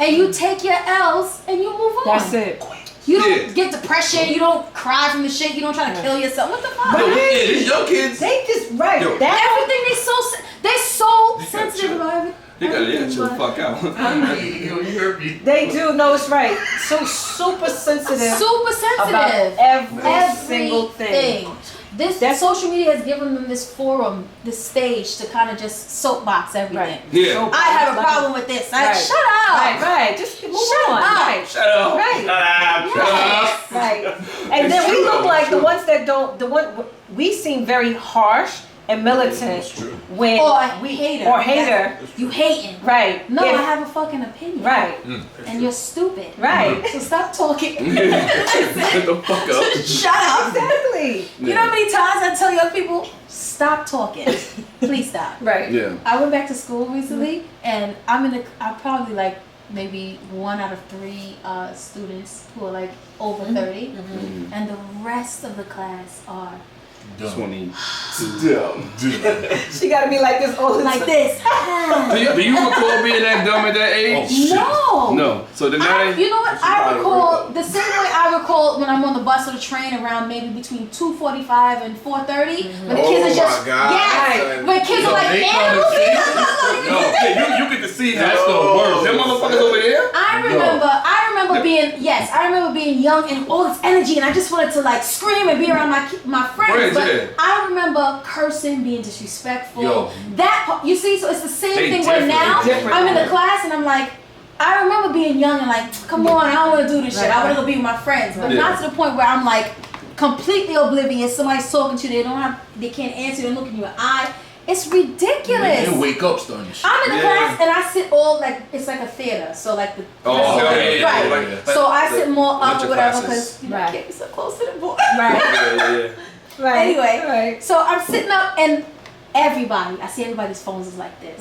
and you take your L's and you move on. That's it. You don't get depression. You don't cry from the shit. You don't try to kill yourself. What the fuck? Yo, these young kids. They just Everything they so sensitive about everything. You gotta chill the fuck out. You heard me. They do. No, it's right. So super sensitive. Super sensitive. About every single thing. This social media has given them this forum, this stage to kind of just soapbox everything. Right. Yeah. I have a problem with this. Like, shut up. Right. Just move Shut on. up. Right. Shut up. Right. Shut up. Right. And then we look like the ones that don't. We seem very harsh and militant when hater. You hating. Right. No, I have a fucking opinion. Right. And you're stupid. Right. So stop talking. Shut the fuck up. Shut up. Exactly. You know how many times I tell young people, stop talking. Please stop. Right. Yeah. I went back to school recently, and I'm probably like maybe 1 out of 3 students who are like over 30, and the rest of the class are 22. She gotta be like this all the like time. this. Do you recall being that dumb at that age? No. So the guy. You know what? I recall the same way I recall when I'm on the bus or the train around maybe between 2:45 and 4:30 when the kids are just when kids are like animals. You get to see that's the worst. Them motherfuckers over there. I remember being young and all this energy, and I just wanted to like scream and be around my friends. But I remember cursing, being disrespectful. That you see, so it's the same thing where now I'm in the class and I'm like, I remember being young and like, come on, I don't want to do this shit. I want to go be with my friends, but not to the point where I'm like completely oblivious. Somebody's talking to you, they can't answer, they look in your eye. It's ridiculous. You wake up starting to shit. I'm in the class and I sit all like it's like a theater, so like the right. So I sit more up or whatever because you know I can't be so close to the board. Right. Right. Anyway, so I'm sitting up and I see everybody's phones is like this.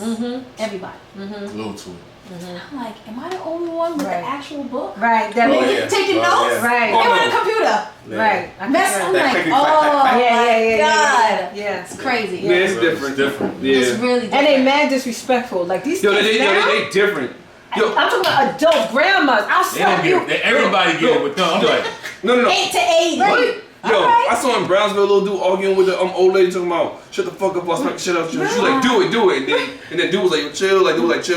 Everybody. Little to it. I'm like, am I the only one with the actual book? Right. Taking notes? Right. And with a computer? Right. I'm like, oh my God. Yeah. It's crazy. Yeah, it's different. Yeah. It's really different. And they mad disrespectful. Like these kids they different. I'm talking about adult grandmas. I'll slap you. Everybody get it with them. I'm like, no. 8 to 8. Right? Yo, I saw in Brownsville a little dude arguing with the old lady talking about shut the fuck up, I'll smack the shit out of you. She's like, do it, and then dude was like, chill,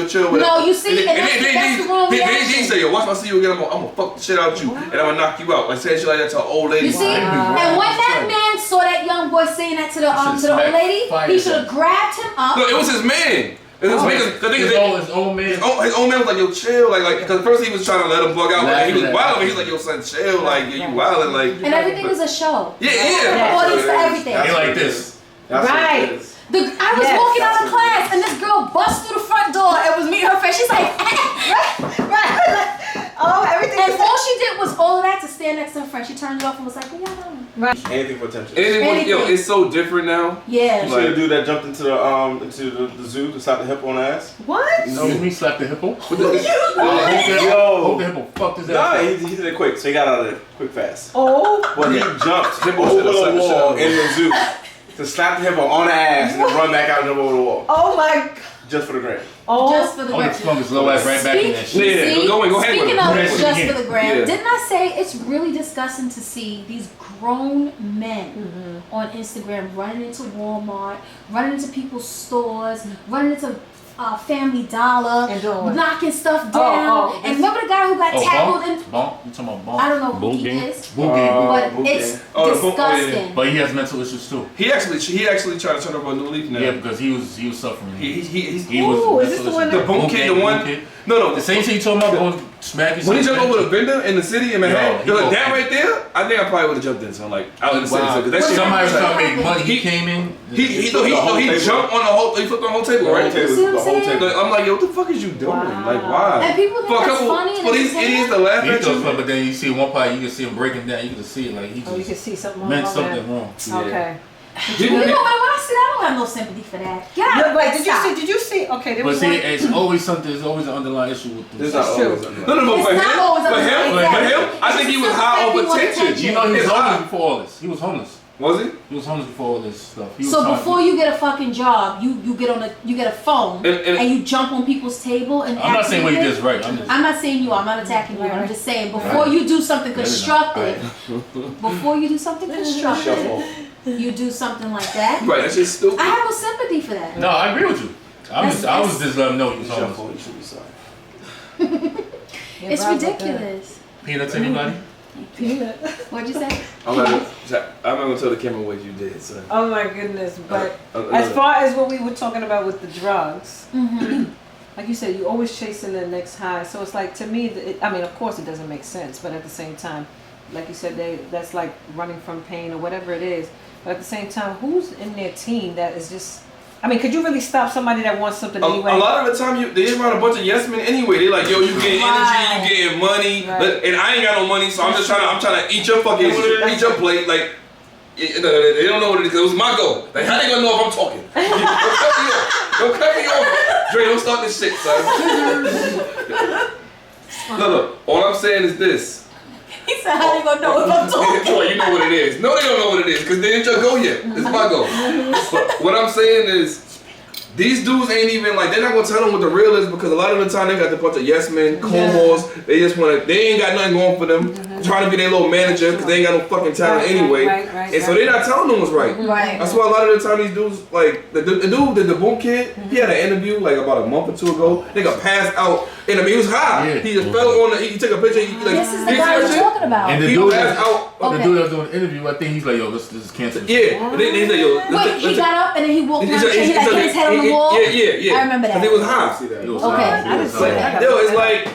chill. Whatever. No, you see, and that's the wrong reaction. They say, yo, watch my see you again, I'm gonna fuck the shit out of you, and I'm gonna knock you out. Like saying shit like that to an old lady. You see, and when that man saw that young boy saying that to the old lady, he should have grabbed him up. No, it was his man. His old man. His old man was like, yo, chill, because first he was trying to let him bug out, but he was wilding. He was like, yo, son, chill, you wilding, And everything is a show. Yeah. Audience to everything. He like this. Right. I was walking out of class and this girl bust through the front door and was meeting her friend. She's like, right. Oh, everything. And all she did was all of that to stand next to her friend. She turned it off and was like, what y'all doing? Right. Anything for attention. Yo, it's so different now. Yeah. You see the dude that jumped into the zoo to slap the hippo on the ass? What? Excuse me, slap the hippo? Hope the hippo fucked his ass. Nah, he did it quick, so he got out of there quick fast. Oh. But he jumped over the wall in the zoo to slap the hippo on the ass and then run back out and jump over the wall. Oh my. Just for the gram. Just for the gram. Slung his low ass right back in that shit. Yeah, go ahead. Speaking of just for the gram, didn't I say it's really disgusting to see these grown men on Instagram running into Walmart, running into people's stores, running into Family Dollar, and knocking stuff down. And remember the guy who got tackled in? Bonk? You talking about Bonk? I don't know who he is, but it's disgusting. But he has mental issues too. He actually tried to turn over a new leaf now. Yeah, because he was suffering. He is this the one? The boom kid, the one. No. The same thing you told me about going smacking. When he jumped over the vendor in the city in Manhattan, that right there, I think I probably would have jumped in. So like out in the city, because that shit. Somebody was trying to make money. He came in. He jumped on the whole. He flipped on the whole table, right? The whole table. I'm like, yo, what the fuck is you doing? Like, why? And people think that's funny. For these idiots to laugh at you. But then you see one part, you can see him breaking down. You can see it like he just. You can see something wrong. Meant something wrong. Okay. You know what? When I see that, I don't have no sympathy for that. Get out. Wait, did you see? Okay, there was one. But see, it's always something. There's always an underlying issue with this. That's true. No, for him, I think he was high over tension. You know, he was homeless before all this. He was homeless. Was he? He was homeless before all this stuff. So before you get a fucking job, you get a phone and you jump on people's table and. I'm not saying what he did is right. I'm not saying you. I'm not attacking you. I'm just saying before you do something constructive, you do something like that. Right, that's just stupid. I have no sympathy for that. No, I agree with you. I was just letting him know he was homeless. You should be sorry. It's ridiculous. Peanuts, anybody? What'd you say? I remember to the camera what you did, son. Oh my goodness! But as far as what we were talking about with the drugs, like you said, you always chasing the next high. So it's like, to me, I mean, of course, it doesn't make sense, but at the same time, like you said, that's like running from pain or whatever it is. But at the same time, who's in their team that is just? I mean, could you really stop somebody that wants something anyway? A lot of the time, they around a bunch of yes men anyway. They like, yo, you getting energy, you getting money, and I ain't got no money, so I'm trying to eat your fucking, eat your plate. Like, they don't know what it is. It was my goal. Like, how they gonna know if I'm talking? Don't cut me off. Dre, don't start this shit, son. Look, all I'm saying is this. He said, how they gonna know if I'm talking? Boy, you know what it is. No, they don't know what it is, because they didn't your go yet. It's my goal. But what I'm saying is, these dudes ain't even like, they're not gonna tell them what the real is, because a lot of the time they got the bunch of yes men, co-mores. They just wanna, they ain't got nothing going for them. Trying to be their little manager, because they ain't got no fucking talent anyway. And so they not telling them what's right. That's why a lot of the time these dudes, like the dude, the boom kid, he had an interview like about a month or two ago. Nigga passed out. And I mean, he was high. Yeah. He just fell on the. He took a picture. He, like, this is the guy we're talking about. And the he dude passed out. The dude that was doing the interview, I think he's like, yo, this is cancer. Yeah. But then he's like, yo. Wait, he got up and then he walked around and he like hit his head on the wall. Yeah. I remember that. Because he was high. Okay, I didn't see that. Yo, it's like,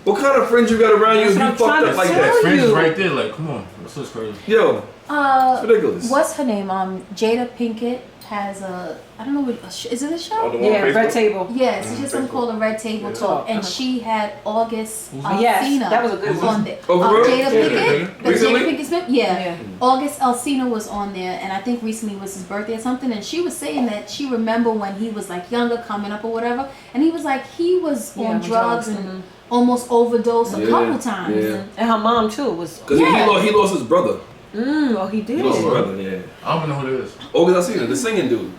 what kind of friends you got around you if you fucked up like that? Friends right there, like, come on, what's this crazy? Yo, it's ridiculous. What's her name? Jada Pinkett has a, I don't know what, is it a show? Yeah, Red Table. Yes, it's just something called a Red Table Talk, and she had August Alsina. Yes, that was a good one. On there. Oh, Jada Pinkett. Recently? Jada Pinkett's yeah. August Alsina was on there, and I think recently was his birthday or something, and she was saying that she remember when he was like younger, coming up or whatever, and he was like, he was on drugs and almost overdosed a couple times. Yeah. And her mom too was. Because he lost his brother. Oh, he did. He lost his brother, yeah. I don't know who it is. August Alsina, the singing dude.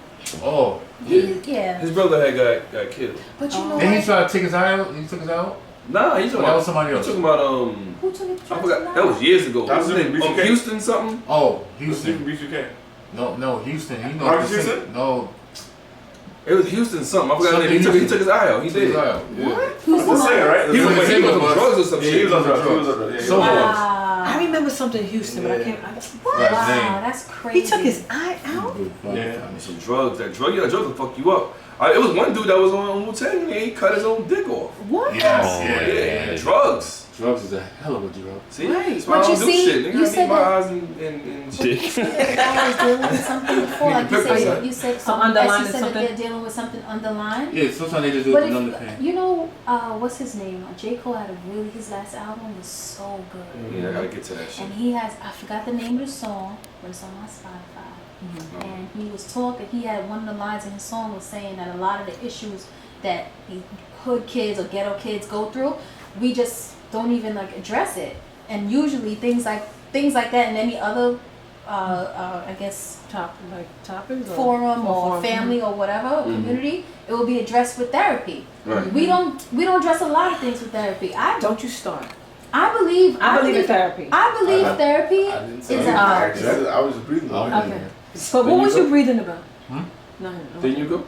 Oh. His brother had got killed. But you know Then he tried to take his eye out? He took his eye out? Nah, he's talking about somebody else. He's talking about who took it? I forgot. That was years ago. That was Houston something? Oh, Houston. BCK. No, Houston. You know Marcus Houston? No. It was Houston something. I forgot his name. He took his eye out. He did. What? Yeah. Who's the singer, right? He was on drugs or some shit. He was on drugs. So I remember something Houston, but I can't. Wow, that's crazy. He took his eye out? Yeah. Some drugs. Drugs will fuck you up. It was one dude that was on Wu-Tang and he cut his own dick off. What? Yeah. Drugs. Drugs is a hell of a drug. See? Right. That's why I don't do shit. Nigga, I need my eyes and shit. You said that guy was dealing with something before. Like you said something underlying that something. they're dealing with something underlying. Yeah, sometimes they just do it to numb the pain. You know, what's his name? J. Cole had his last album was so good. Yeah, I gotta get to that shit. And he has, I forgot the name of the song, but it's on my Spotify. And he was talking, he had one of the lines in his song was saying that a lot of the issues that hood kids or ghetto kids go through, we just don't even like address it. And usually things like that and any other I guess topics forum or family or whatever community, it will be addressed with therapy. Right. We don't address a lot of things with therapy. Don't you start. I believe in therapy. I believe therapy is a art. I was breathing. Okay. So what was you breathing about? No. Didn't you go?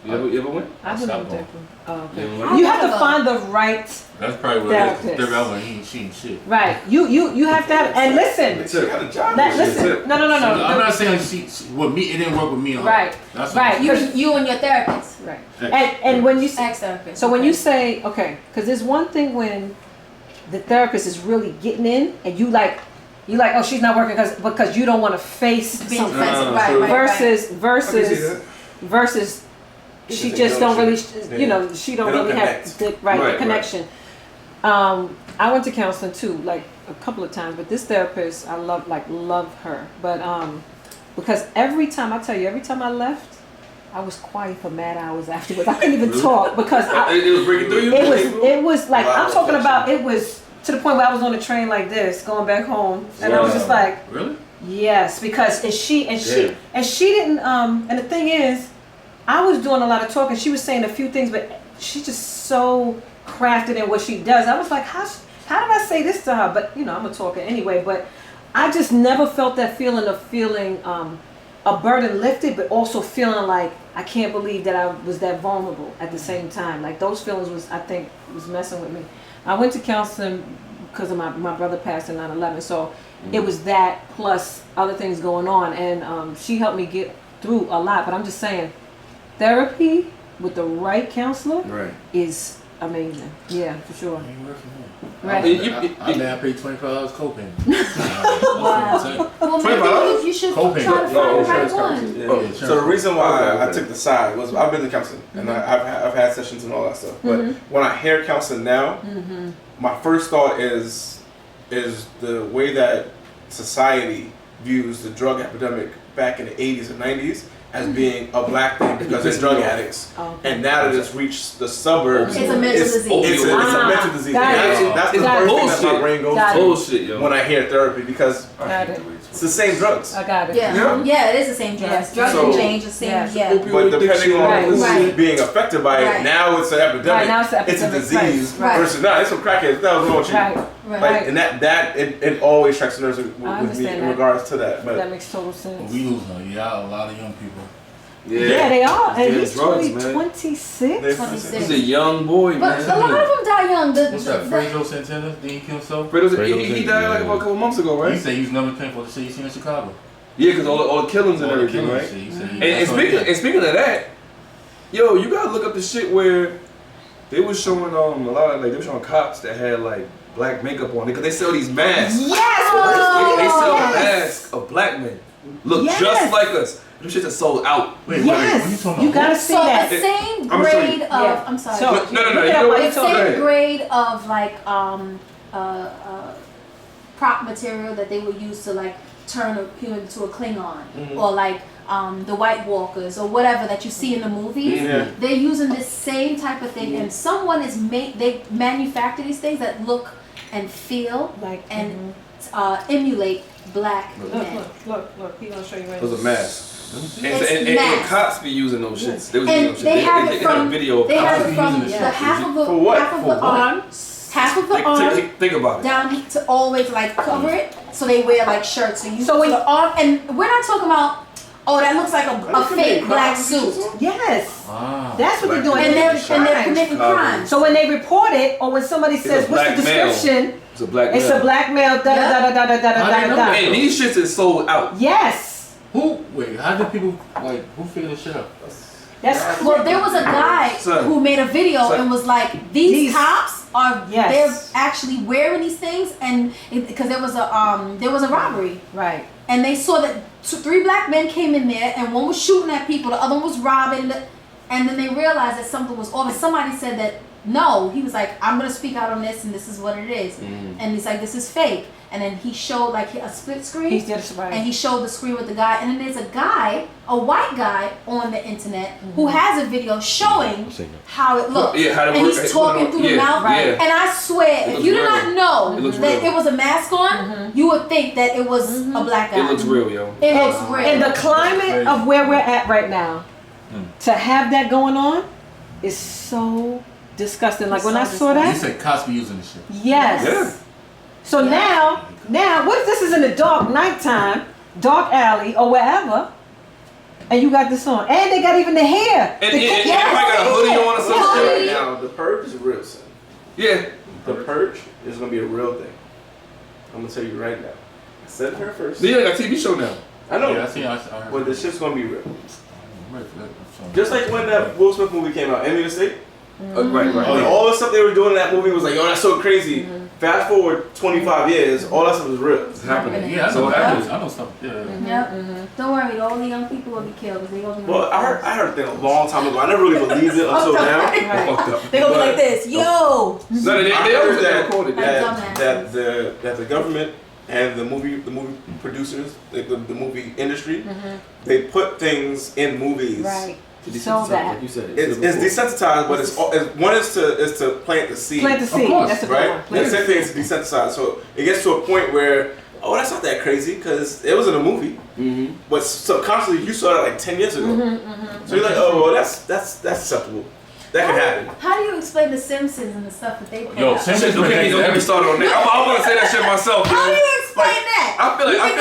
You ever went? I didn't know. Oh, okay. Yeah, You have to find the right That's probably what therapist. it is. They're out when he ain't seen shit. Right. You have to have, and listen. Got a job. Listen. No. I'm not saying she with me. It didn't work with me. And her. Right. That's Right. You and your therapist. Right. And when you Ex-therapist. so when you say because there's one thing when the therapist is really getting in and you like oh she's not working because you don't want to face being something offensive, right. versus she just don't really she don't really have the connection. I went to counseling too like a couple of times, but this therapist I love her, but because every time I left I was quiet for mad hours afterwards. I couldn't even talk because it was breaking through you. It was like I'm talking about. It was to the point where I was on a train like this, going back home, and I was just like, really? Yes, because she didn't. And the thing is, I was doing a lot of talking. She was saying a few things, but she's just so crafted in what she does. I was like, how did I say this to her? But I'm a talker anyway. But I just never felt that feeling of feeling a burden lifted, but also feeling like I can't believe that I was that vulnerable at the same time. Like those feelings was messing with me. I went to counseling because of my brother passed in 9/11, so it was that plus other things going on, and she helped me get through a lot. But I'm just saying, therapy with the right counselor is amazing. Yeah, for sure. Right. I paid $25 copay. Wow. Well, maybe you should try to find the right one. So the reason why I took the side was I've been to counseling and I've had sessions and all that stuff. But when I hear counseling now, my first thought is the way that society views the drug epidemic back in the 80s and 90s as being a black thing because they're drug addicts. And now that it's reached the suburbs, it's a mental disease. It's a mental disease. That's the first thing that my brain goes to bullshit, when I hear therapy because it's the same drugs. I got it. Yeah, it is the same drugs. Drugs can change the same. But depending on who's being affected by it, now it's an epidemic. It's a disease versus it's some crackheads. That was wrong with you. Like, and that it always strikes nerves with me in regards to that. But that makes total sense. We lose a lot of young people. Yeah, they are. And he's drugs, 26. 26. He's a young boy, but man. a lot of them die young. What's that? Fredo Santana? Didn't he kill himself? He died like about a couple months ago, right? He said he was never paying for the shit you seen in Chicago. Yeah, because all the killings and everything, right? And speaking of that, yo, you gotta look up the shit where they was showing a lot of they were showing cops that had like black makeup on it because they sell these masks. Yes. They sell masks of black men look just like us. Them shits are sold out. Wait, what are you talking about? You gotta see that. The same grade of I'm sorry. No. The same grade of like prop material that they would use to like turn a human into a Klingon or like the White Walkers or whatever that you see in the movies. They're using this same type of thing, and someone they manufacture these things that look and feel like and emulate black men. Look, he's gonna show you right now. Those are masks. And cops be using those shits. They was using those shit. They have it from video. They have it from the half of the arm. Half of the arm. Think about it. Down to always like cover it, so they wear like shirts. So when the arm, and we're not talking about. Oh, that looks like a fake black suit. Yes, that's what they're doing. And they're committing crimes. So when they report it, or when somebody says, "What's the description?" It's a black male. It's a black male. And these shits is sold out. Yes. How did people who figured this shit out? Well, there was a guy who made a video and was like, these cops are they're actually wearing these things, and because there was a robbery, right? And they saw that 3 black men came in there, and one was shooting at people, the other one was robbing, and then they realized that something was off. And somebody said that no, he was like, I'm gonna speak out on this, and this is what it is, and he's like, this is fake. And then he showed like a split screen, and he showed the screen with the guy, and then there's a white guy on the internet who has a video showing how it looks, and he's talking through the mouth, and I swear, if you did not know that it was a mask on, you would think that it was a black guy. It looks real, yo. It looks real. And the climate of where we're at right now, to have that going on, is so disgusting. Like when I saw that, you said cops be using this shit. Yes. Yeah. So now, what if this is in the dark nighttime, dark alley or wherever, and you got this on, and they got even the hair. And everybody got a hoodie on or some shit. Now the purge is a real thing. Yeah. The purge is gonna be a real thing. I'm gonna tell you right now. I said it here first. Yeah, got a TV show now. I know. Yeah, I heard. But this shit's gonna be real. Just like when that Will Smith movie came out, Enemy of the State. Right. All the stuff they were doing in that movie was like, yo, that's so crazy. Fast forward 25 years, all that stuff is real. It's happening. Yeah, I know stuff. Don't worry, all the young people will be killed because they gonna be. Well, I heard a thing a long time ago. I never really believed it until now. They gonna be like this, yo. They heard that the government and the movie producers, the movie industry, they put things in movies. Right. So that like you said, it's desensitized, but one is to plant the seed. Plant the seed. Of course, that's a right? good one. The second thing is to desensitize. So it gets to a point where oh, that's not that crazy because it was in a movie. Mm-hmm. But subconsciously, you saw it like 10 years ago. So you're like, oh, well, that's acceptable. That could happen. How do you explain the Simpsons and the stuff that they put Yo, out? Simpsons, don't get me started on that. I'm gonna say that shit myself. How do you explain that? I feel like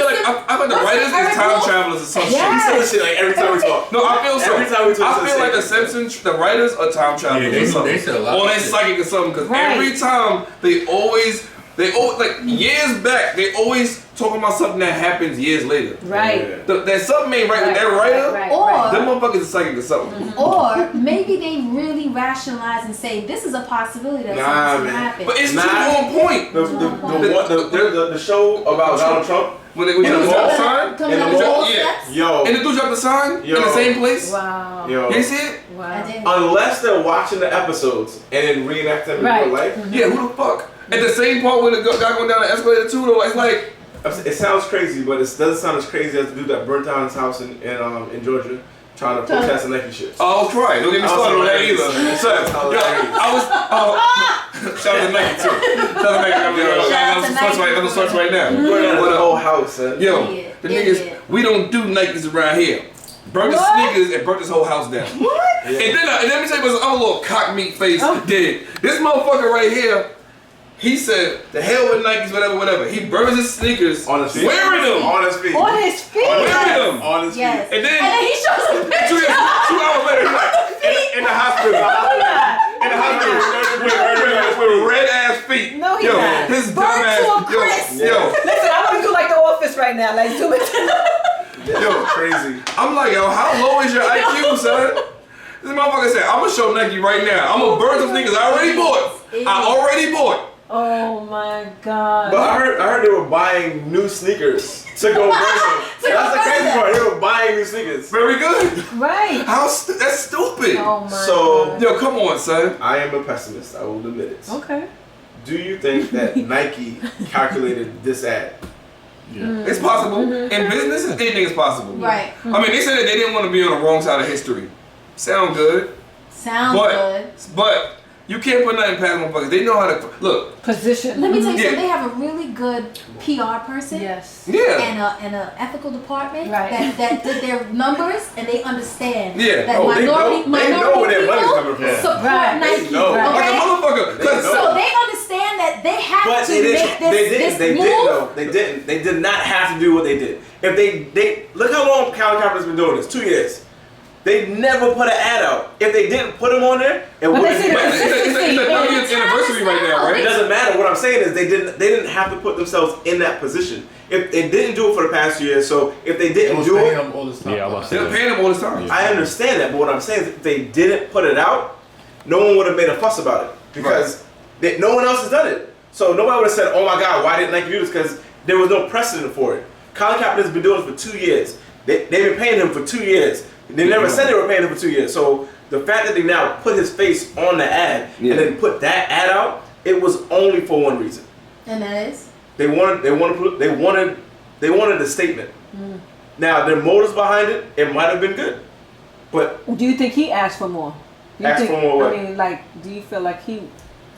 the writers is time travelers or some shit. He said this shit like every time we talk. No, I feel so. Every time we talk, I feel like the Simpsons, the writers are time travelers or something. They said a lot. Or they psychic or something. Because every time they always like years back, they always talking about something that happens years later. Right. That something ain't right with that writer. Or them motherfuckers are psychic or something. Or maybe they really rationalize and say this is a possibility that something's gonna happen. But it's too on point. The show about Donald Trump. When they drop the sign? In the mall? Yo. And the dude dropped the sign in the same place? Wow. Yo. You see it? Wow. Unless they're watching the episodes and then reenact them in real life. Yeah, who the fuck? At the same part when the guy going down the escalator too, though, it's like... It sounds crazy, but it doesn't sound as crazy as the dude that burnt down his house in Georgia trying to protest the Nike shit. Oh, I was crying. Don't get me started on that either. So, I was... shout out to Nike too. Shout out to Nike. I'm gonna search right now. Burn the whole house, son. Yo, the niggas, we don't do Nikes around here. Burnt the sneakers and burnt this whole house down. What? And then let me tell you what this other little cock meat face did. This motherfucker right here, he said, the hell with Nikes, whatever. He burns his sneakers on his feet. Wearing them. On his feet. On his feet. Wearing them. On his feet. Yes. And then he shows a picture. 2 hours later, he's like, in the hospital. In the hospital. With red ass feet. No, he yo, not. His dumb Burnt ass. to a crisp. Yo. Listen, I want to do like The Office right now. Like, zoom it. Yo, crazy. I'm like, yo, how low is your IQ, son? This motherfucker said, I'm gonna show Nike right now. I'm gonna burn some sneakers I already bought. Oh my God. But I heard they were buying new sneakers to go burn them. That's the crazy part. They were buying new sneakers. Very good. Right. That's stupid. Oh my God. Yo, come on, son. I am a pessimist. I will admit it. Okay. Do you think that Nike calculated this ad? Yeah. It's possible. In business, anything is possible. Right. I mean, they said that they didn't want to be on the wrong side of history. Sound good. Good. But you can't put nothing past motherfuckers. They know how to look. Position. Let me tell you something. They have a really good PR person. Yes. Yeah. And a ethical department Right. that did their numbers and they understand Yeah. that they know where their money's coming from. support Right. Nike. They know. Okay? Like a motherfucker. So they understand that they have But to make this move. They didn't. They did not have to do what they did. If they look how long Colin Kaepernick's been doing this. 2 years. They never put an ad out. If they didn't put them on there, it wouldn't. It's the 30th anniversary right now, right? It doesn't matter. What I'm saying is they didn't have to put themselves in that position. If they didn't do it for the past 2 years, so if they didn't do it, them all this time. They're paying them all this time. I understand that. But what I'm saying is if they didn't put it out, no one would have made a fuss about it because no one else has done it. So nobody would have said, "Oh my God, why didn't Nike do this?" Because there was no precedent for it. Colin Kaepernick's been doing this for 2 years. They've been paying him for 2 years. They never said they were paying him for 2 years. So the fact that they now put his face on the ad and then put that ad out, it was only for one reason. And that is? They wanted the statement. Now their motives behind it, it might have been good, but do you think he asked for more? For more what? I mean, like, do you feel like he?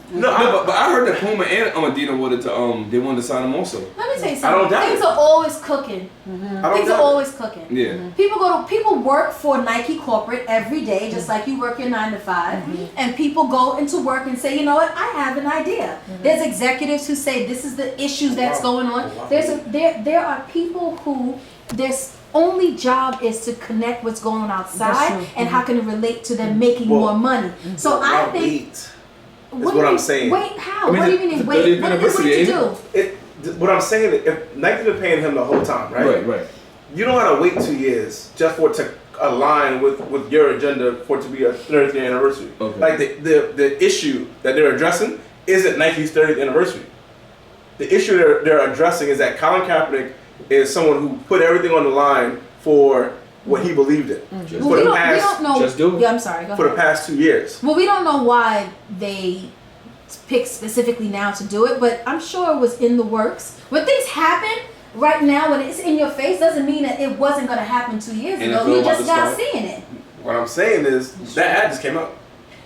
No, but I heard that Puma and Adidas wanted to they wanted to sign him also. Let me tell you I don't something. doubt Things it. are always cooking. Things are always cooking. Yeah. People work for Nike corporate every day, just like you work your 9 to 5. And people go into work and say, you know what, I have an idea. There's executives who say this is the issue that's going on. There are people who their only job is to connect what's going on outside and how can it relate to them making more money. So I think. What I'm saying. Wait, how? What do you mean? Wait, what did he do? What I'm saying is, if Nike's been paying him the whole time, right? Right. You don't gotta wait 2 years just for it to align with your agenda for it to be a 30th year anniversary. Okay. Like the issue that they're addressing isn't Nike's 30th anniversary. The issue they're addressing is that Colin Kaepernick is someone who put everything on the line for what he believed in. Well, we don't know. Just do it. Yeah, I'm sorry. Go for ahead. the past 2 years. Well, we don't know why they picked specifically now to do it, but I'm sure it was in the works. When things happen right now, when it's in your face, doesn't mean that it wasn't going to happen 2 years ago. You just now seeing it. What I'm saying is that ad just came out.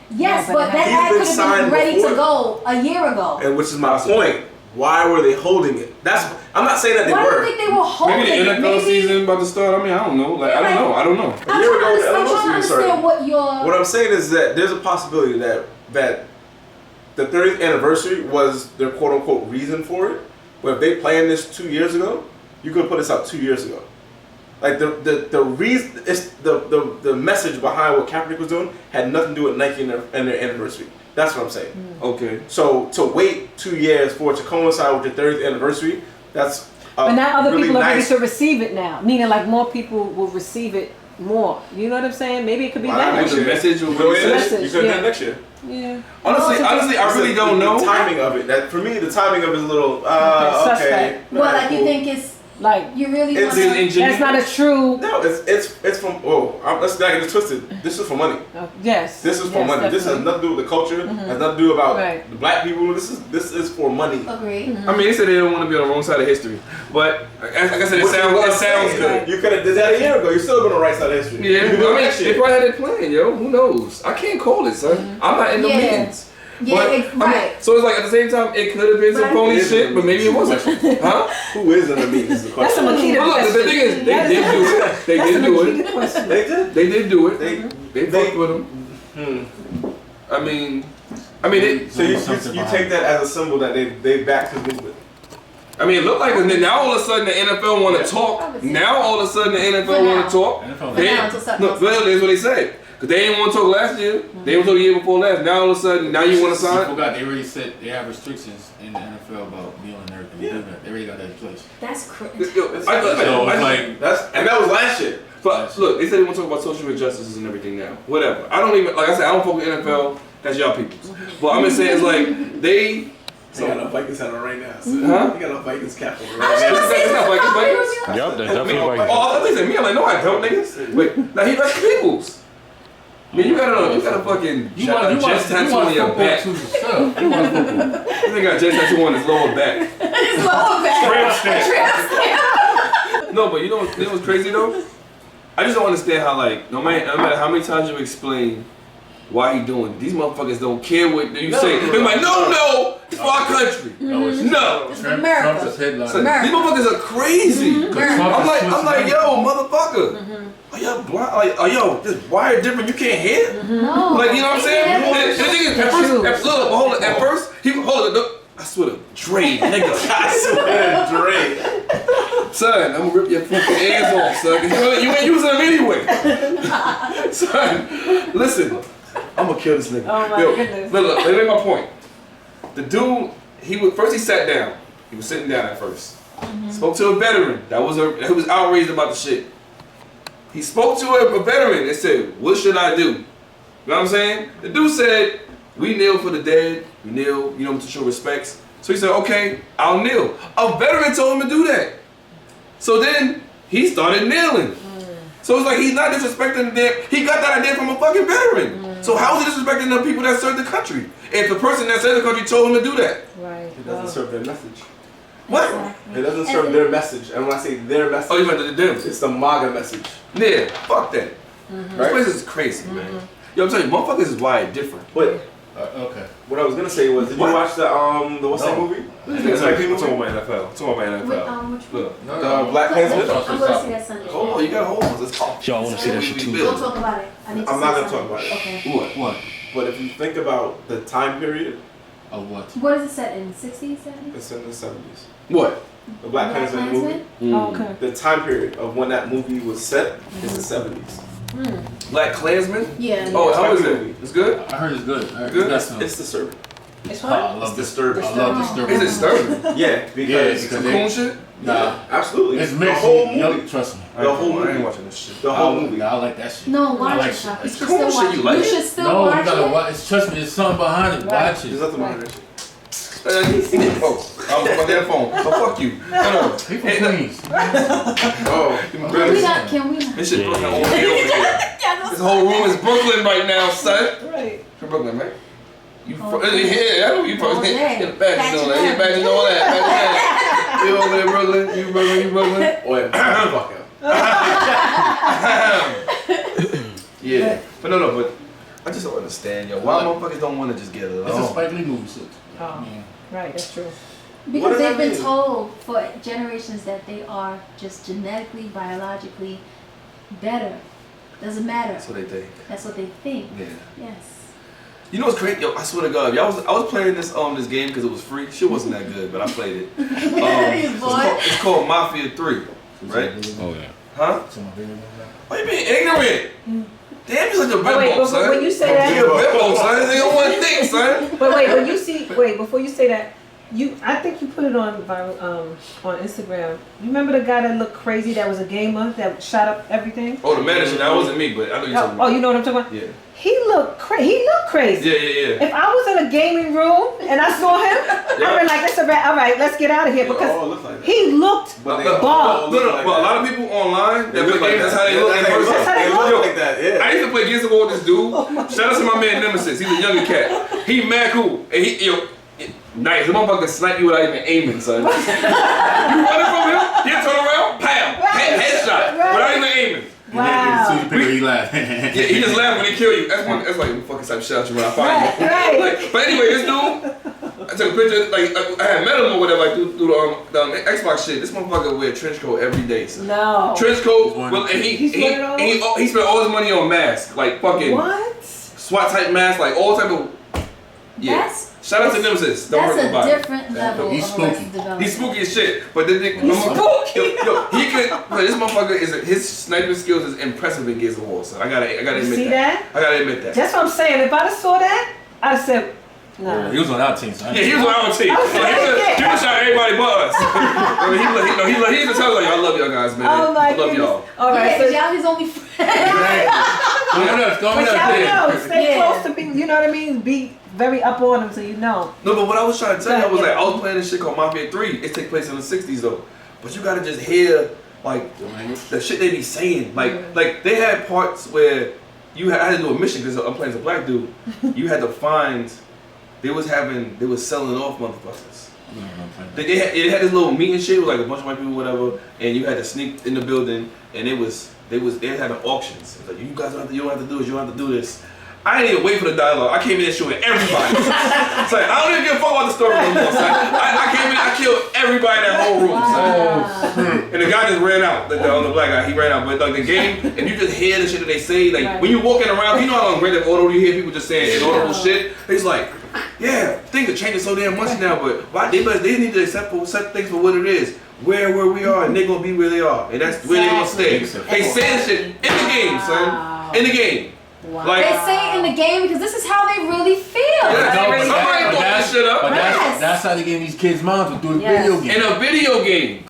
Yes, Yeah, but that ad could have been ready to go a year ago. And which is my point. why were they holding it? I'm not saying that they Why were. do you think they were holding Maybe the NFL season about to start. I mean, I don't know. Like, I don't know. A year ago, the I'm trying NFL to season understand started. what I'm saying is that there's a possibility that the 30th anniversary was their quote unquote reason for it. But if they planned this 2 years ago, you could put this out 2 years ago. Like the reason, it's the message behind what Kaepernick was doing had nothing to do with Nike and their anniversary. That's what I'm saying. Okay. So to wait 2 years for it to coincide with your 30th anniversary, that's but now other really people are ready nice. to receive it now. Meaning like more people will receive it more. You know what I'm saying? Maybe it could be that. The message will You could message, have done it next year. Yeah. Honestly, I really don't know. The timing of it. That for me, the timing of it is a little okay. Suspect. Well, like you think it's like you really It's want to. that's not a true. No, it's from. Let's not get it twisted. This is for money. Yes. This is for money. This has nothing to do with the culture. Has nothing to do about the black people. This is for money. Agree. I mean, they said they don't want to be on the wrong side of history, but like I said, it sounds good. You could have did that a year ago. You're still on the right side of history. Yeah, You I mean, they probably had it planned, yo. Who knows? I can't call it, son. I'm not in the meetings. Yeah, But, I mean, so it's like at the same time, it could have been some phony shit, but maybe it wasn't. Huh? Who is in the meeting is the That's a question. Makita But look, question. the thing is, they did do it. They did do it. They did. They did do it. They fucked with them. I mean, So you take that as a symbol that they backed his movement. I mean, it looked like, and then now all of a sudden the NFL want to talk. Now all of a sudden the NFL want to talk. That's what they said. Because they didn't want to talk last year. They didn't talk the year before last. Now all of a sudden, now you want to sign? I forgot they already said they have restrictions in the NFL about kneeling and everything. Yeah. They already got that in place. That's crazy. And that was last year. But look, they said they want to talk about social injustices and everything now. Whatever. I don't even, like I said, I don't fuck with NFL. That's y'all people's. But I'm just saying, it's like, they got no Vikings hat on right now. So huh? You got no Vikings cap on That's not Vikings. Yup, that's definitely Vikings. Oh, I thought they said me. I'm like, no, I don't, niggas. Wait, now he likes the Peoples. Man, you got a fucking chest tattoo on your back. You think got chest tattoo on his lower back. His lower back. No, but you know what's crazy though? I just don't understand how no matter how many times you explain why he doing it, these motherfuckers don't care what you say. They're like, no, it's for our country. No. It's America. Trump's headline. So, these motherfuckers are crazy. I'm like, yo, motherfucker. Are y'all blind? Are y'all just wired different? You can't hear? No. Like, you know what I'm saying? The thing is, at first, I swear to Dre, nigga. I swear to Dre. Son, I'm gonna rip your fucking ears off, son. Cause you ain't using them anyway. Son, listen. I'm gonna kill this nigga. Oh my goodness. Look, let me make my point. The dude, he sat down. He was sitting down at first. Spoke to a veteran. He was outraged about the shit. He spoke to a veteran and said, what should I do? You know what I'm saying? The dude said, we kneel for the dead. We kneel, to show respects. So he said, okay, I'll kneel. A veteran told him to do that. So then he started kneeling. So it's like he's not disrespecting them. He got that idea from a fucking veteran. So how is he disrespecting the people that serve the country? If the person that served the country told him to do that. Right. It doesn't serve their message. What? It doesn't serve their message. And when I say their message, Oh, you meant to them? it's the MAGA message. Yeah, fuck that. This place is crazy, man. Yo, I'm telling you, motherfuckers is wired different. But Okay. what I was gonna say was, did you watch the what's that movie? I'm talking about NFL. Which Look. Black Klansman? I'm going to see that Sunday. Hold on, you gotta hold on. Let's talk. Yo, I want to see that shit too. We'll talk about it. I need to I'm see not gonna Sunday. talk about it. Okay. What? But if you think about the time period, Of what? What is it set in? 60s, 70s? it's in the 70s. What? The Black Klansman movie. Oh, okay. The time period of when that movie was set is the 70s. Black Klansman? Yeah. Oh, how is it? It's good? I heard it's good. I heard Good? It's disturbing. It's I what? love It's disturbing. I love disturbing. Is it disturbing? Yeah, because Some cool shit? Nah. absolutely. It's the mixed. whole movie. Trust me. The whole I ain't movie. watching this shit. The whole movie. I like that shit. No, I watch like it, shit. Shop. You It's should cool still shit, watch you it. like You it. should still No, you watch gotta it. watch. Trust me, there's something behind it. Right. Watch There's it. nothing behind that shit. I'm on their phone. Oh, fuck you. No. He from Queens. Oh, Can we? This shit Brooklyn all day over here. This whole room is Brooklyn right now, son. Right. From Brooklyn, right? You Oh, from, yeah, I know you from. All day. Get back and all that. Get back and all that. You over there, Brooklyn. You Brooklyn. wait, fuck him. Yeah. But but I just don't understand, yo. Why motherfuckers don't want to just get It's a along? Spike Lee movie, shit. Oh, right. That's true. Because they've been told for generations that they are just genetically, biologically better. Doesn't matter. That's what they think. That's what they think. Yeah. Yes. You know what's crazy? Yo, I swear to God, I was playing this this game because it was free. Shit wasn't that good, but I played it. It's called Mafia 3, right? Oh yeah. Huh? Why you being ignorant? Damn, you're such a bimbo, son. When you say that, you're a bimbo, son. They don't want to think, son. But before you say that, I think you put it on Instagram. You remember the guy that looked crazy? That was a gamer that shot up everything. Oh, the manager. That wasn't me, but I know you're talking about. Oh, you know what I'm talking about? Yeah. He looked crazy. Yeah. If I was in a gaming room and I saw him, I'd be like, "It's all right, let's get out of here," because he looked bald. But a lot of people online that play games, that's how they look in person. That's how they look like that. Yeah. I used to play Gears of War with this dude. Shout out to my man Nemesis. He's a younger cat. He mad cool. And nice. The motherfucker snipe you without even aiming, son. You running from him, he'll turn around, pow, headshot, without even aiming. Wow. So you pick he laugh. Yeah, he just laughed when he kill you. That's like fucking type shit out you when I find you. Right. But anyway, this dude, I took a picture. I had met him or whatever, like through the Xbox shit. This motherfucker wear a trench coat every day, son. No. Trench coat, and he spent all his money on masks, like fucking SWAT type masks, like all type of. Yeah. Shout out to Nemesis. That's a different level He's of spooky. arrested development. He's spooky as shit, but this spooky. he could. This motherfucker his sniping skills is impressive in Gears of War. So I gotta admit See that. I gotta admit that. That's what I'm saying. If I'd have saw that, I'd have said, no. He was on our team, son. Yeah, he was on our team. He was shot everybody but us. He just tell like, I love y'all guys, man. Oh my I love y'all. All right, Yeah, y'all his only friend. Go Stay close to people. You know what I mean? Be very up on them so you know. No, but what I was trying to tell you, I was playing this shit called Mafia 3. It takes place in the 60s though. But you gotta just hear like the shit they be saying. Like they had parts where I had to do a mission because I'm playing as a black dude. You had to find. They was selling off motherfuckers. They had this little meeting shit with like a bunch of white people, whatever, and you had to sneak in the building, and they had auctions. It was like you guys don't have to do this, you don't have to do this. I didn't even wait for the dialogue. I came in there shooting everybody. It's like I don't even give a fuck about the story no more. I came in, I killed everybody in that whole room. And the guy just ran out. The black guy, he ran out. But like the game, if you just hear the shit that they say, like when you walking around, you know how on Grand Theft Auto you hear people just saying inaudible shit. It's like, yeah, things are changing so damn much now, but why they need to accept things for what it is. Where we are, and they gonna be where they are, and that's where they gonna stay. They say this shit in the game, son. In the game. Wow. Like, they say it in the game because this is how they really feel. Yeah, Right? somebody brought this shit up. But that's how they getting these kids' minds through the video game. In a video game.